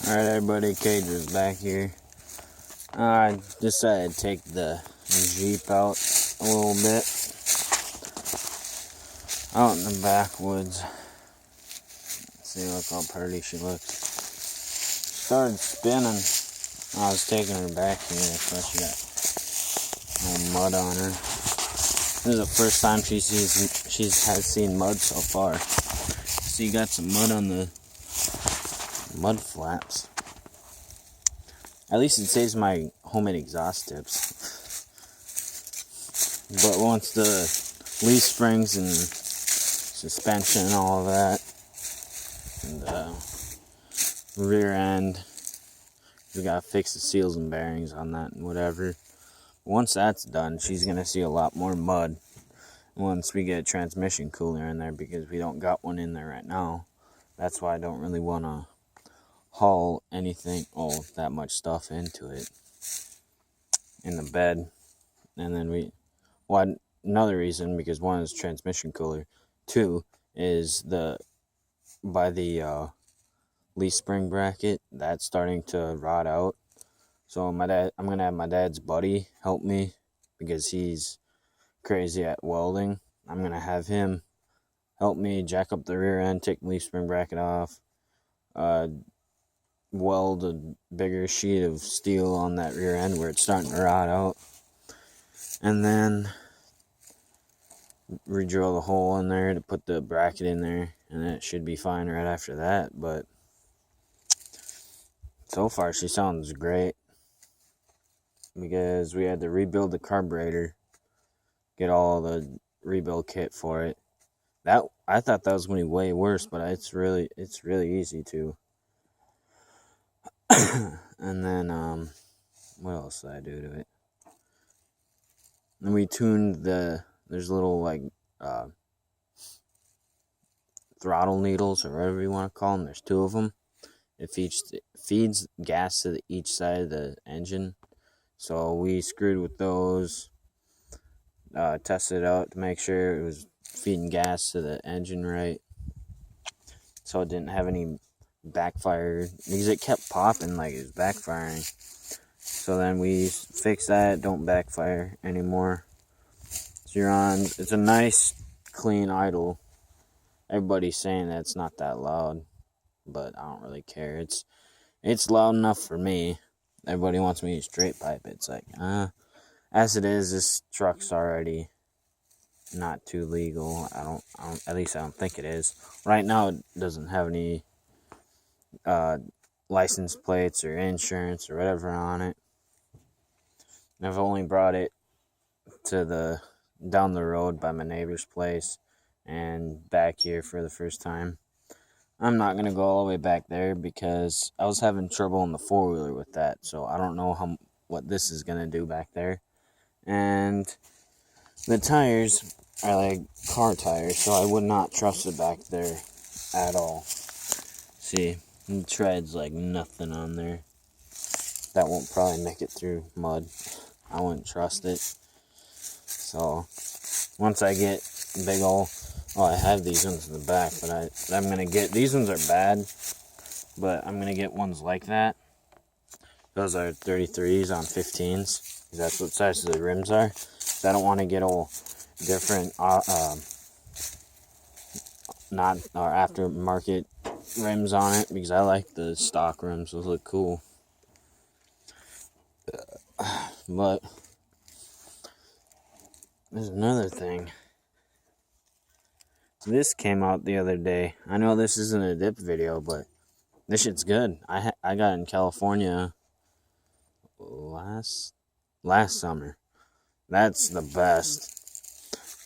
Alright everybody, Cage is back here. I decided to take the Jeep out a little bit. Out in the backwoods. See, look how pretty she looks. Started spinning. I was taking her back here, so she got no mud on her. This is the first time has seen mud so far. See, got some mud on the mud flaps. At least it saves my homemade exhaust tips. But once the leaf springs and suspension and all of that, and rear end, we gotta fix the seals and bearings on that and whatever. Once that's done, she's gonna see a lot more mud once we get a transmission cooler in there, because we don't got one in there right now. That's why I don't really want to haul anything, that much stuff into it in the bed. And then another reason, because one is transmission cooler, two is by the leaf spring bracket, that's starting to rot out. So I'm gonna have my dad's buddy help me, because he's crazy at welding. I'm gonna have him help me jack up the rear end, take the leaf spring bracket off, weld a bigger sheet of steel on that rear end where it's starting to rot out, and then re-drill the hole in there to put the bracket in there, and then it should be fine right after that. But so far she sounds great, because we had to rebuild the carburetor, get all the rebuild kit for it. I thought that was going to be way worse, but it's really easy to. And then what else did I do to it? And we tuned there's little throttle needles, or whatever you want to call them. There's two of them. It feeds gas to each side of the engine. So we screwed with those, tested it out to make sure it was feeding gas to the engine right, so it didn't have any backfire, because it kept popping like it was backfiring. So then we fixed that, don't backfire anymore. So it's a nice clean idle. Everybody's saying that it's not that loud, but I don't really care. It's loud enough for me. Everybody wants me to straight pipe it. It's like, as it is, this truck's already not too legal. At least I don't think it is. Right now it doesn't have any license plates or insurance or whatever on it. And I've only brought it to down the road by my neighbor's place and back here for the first time. I'm not gonna go all the way back there, because I was having trouble in the 4-wheeler with that, so I don't know what this is gonna do back there. And the tires are like car tires, so I would not trust it back there at all. See, it treads like nothing on there. That won't probably make it through mud. I wouldn't trust it. So once I get big old, I have these ones in the back, but I'm gonna get, these ones are bad, but I'm gonna get ones like that. Those are 33s on 15s. That's what size the rims are. So I don't want to get all different not our aftermarket rims on it, because I like the stock rims. Those look cool. But there's another thing. This came out the other day. I know this isn't a dip video, but this shit's good. I got it in California last summer. That's the best.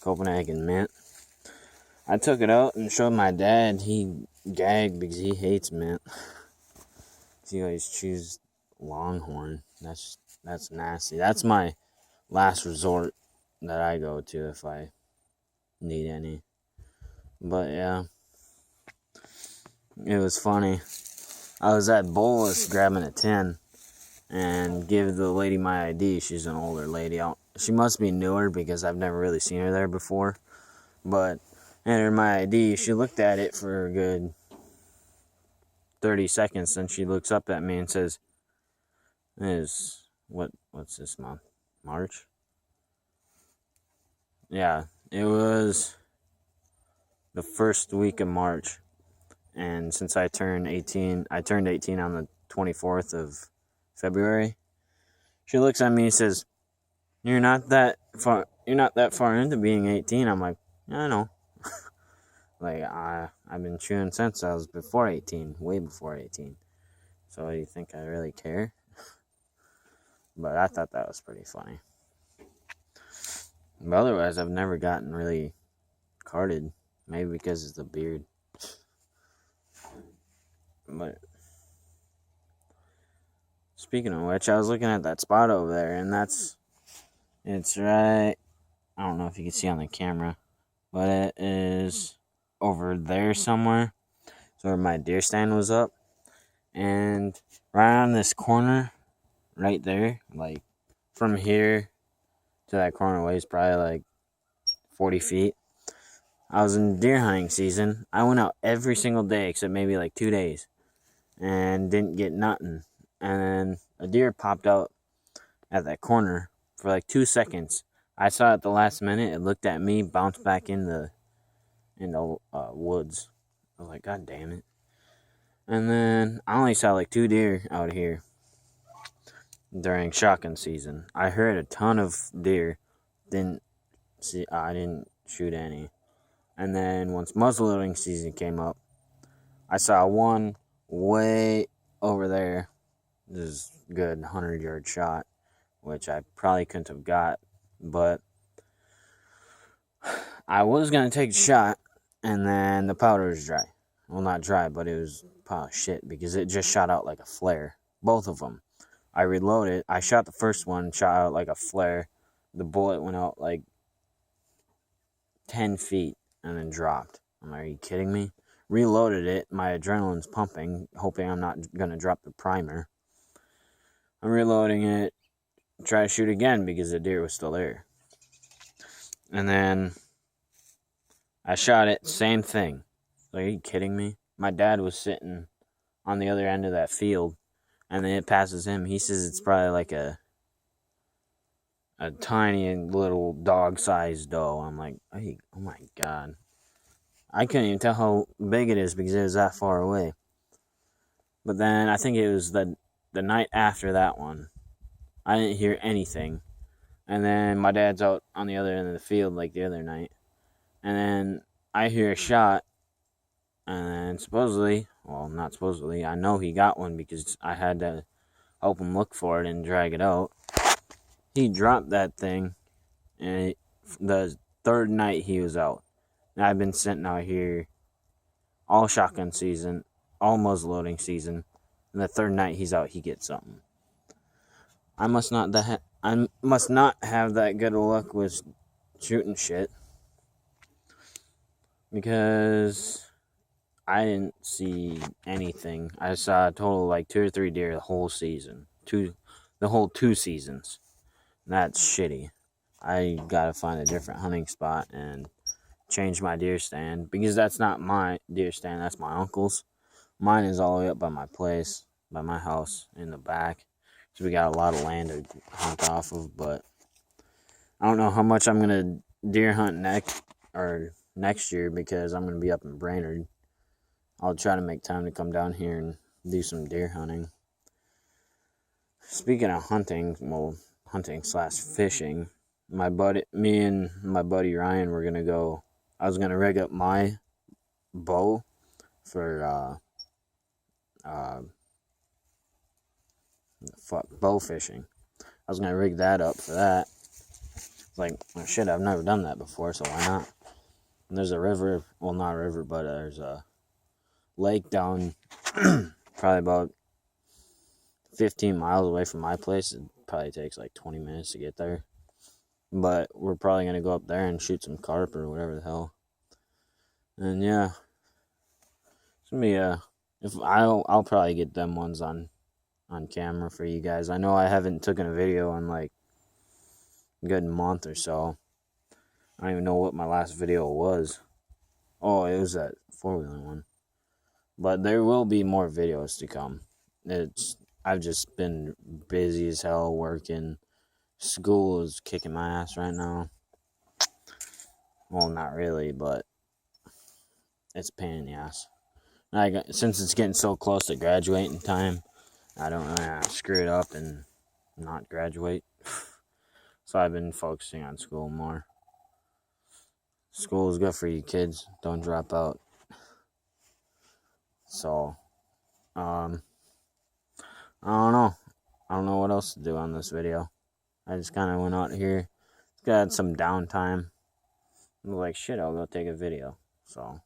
Copenhagen mint. I took it out and showed my dad. He gagged because he hates mint. He always chews Longhorn. That's nasty. That's my last resort that I go to if I need any. But yeah, it was funny. I was at Bolus grabbing a tin and give the lady my ID. She's an older lady. She must be newer, because I've never really seen her there before. But I handed her my ID. She looked at it for a good 30 seconds. Then she looks up at me and says, what's this month? March? Yeah, it was the first week of March. And since I turned 18 on the 24th of February. She looks at me and says, You're not that far into being 18. I'm like, yeah, I know. Like, I've been chewing since I was before 18, way before 18. So do you think I really care? But I thought that was pretty funny. But otherwise, I've never gotten really carded. Maybe because it's the beard. But speaking of which, I was looking at that spot over there, and it's right, I don't know if you can see on the camera, but it is over there somewhere. So where my deer stand was up. And right on this corner, right there, like from here to that corner ways probably like 40 feet. I was in deer hunting season. I went out every single day except maybe like 2 days and didn't get nothing. And then a deer popped out at that corner for like 2 seconds. I saw it at the last minute. It looked at me, bounced back in the woods. I was like, God damn it. And then I only saw like 2 deer out here during shotgun season. I heard a ton of deer. I didn't shoot any. And then once muzzleloading season came up, I saw one way over there. This is a good 100-yard shot, which I probably couldn't have got, but I was going to take a shot, and then the powder was dry. Well, not dry, but it was pile of shit because it just shot out like a flare. Both of them. I reloaded. I shot the first one, shot out like a flare. The bullet went out like 10 feet and then dropped. I'm like, are you kidding me? Reloaded it. My adrenaline's pumping, hoping I'm not going to drop the primer. I'm reloading it. Try to shoot again because the deer was still there. And then I shot it. Same thing. Like, are you kidding me? My dad was sitting on the other end of that field. And then it passes him. He says it's probably like a tiny little dog-sized doe. I'm like, hey, oh my God. I couldn't even tell how big it is because it was that far away. But then I think it was the night after that one. I didn't hear anything. And then my dad's out on the other end of the field like the other night. And then I hear a shot. And supposedly, well, not supposedly, I know he got one because I had to help him look for it and drag it out. He dropped that thing, and the third night he was out. And I've been sitting out here all shotgun season, all muzzleloading season, and the third night he's out, he gets something. I must not have that good of luck with shooting shit because I didn't see anything. I saw a total of like 2 or 3 deer the whole season, the whole 2 seasons. That's shitty. I gotta find a different hunting spot and change my deer stand because that's not my deer stand, that's my uncle's. Mine is all the way up by my place, by my house in the back. So we got a lot of land to hunt off of, but I don't know how much I'm gonna deer hunt next year because I'm gonna be up in Brainerd. I'll try to make time to come down here and do some deer hunting. Speaking of hunting, well, hunting/fishing, me and my buddy Ryan were gonna go. I was gonna rig up my bow for bow fishing. I was gonna rig that up for that. Like, oh shit, I've never done that before, so why not? And there's a river, well, not a river, but there's a lake down probably about 15 miles away from my place. It probably takes like 20 minutes to get there. But we're probably going to go up there and shoot some carp or whatever the hell. And yeah, it's going to be I'll probably get them ones on camera for you guys. I know I haven't taken a video in like a good month or so. I don't even know what my last video was. Oh, it was that 4-wheeler one. But there will be more videos to come. I've just been busy as hell working. School is kicking my ass right now. Well, not really, but it's a pain in the ass. Since it's getting so close to graduating time, I don't want to screw it up and not graduate. So I've been focusing on school more. School is good for you kids. Don't drop out. So, I don't know. I don't know what else to do on this video. I just kind of went out here, got some downtime. I'm like, shit, I'll go take a video. So,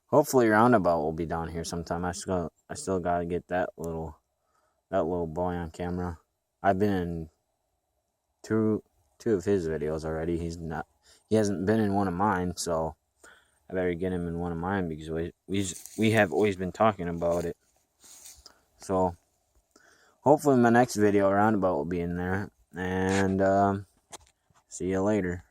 hopefully Roundabout will be down here sometime. I still gotta get that little boy on camera. I've been in two of his videos already. He hasn't been in one of mine, so I better get him in one of mine because we have always been talking about it. So hopefully my next video Roundabout will be in there, and see you later.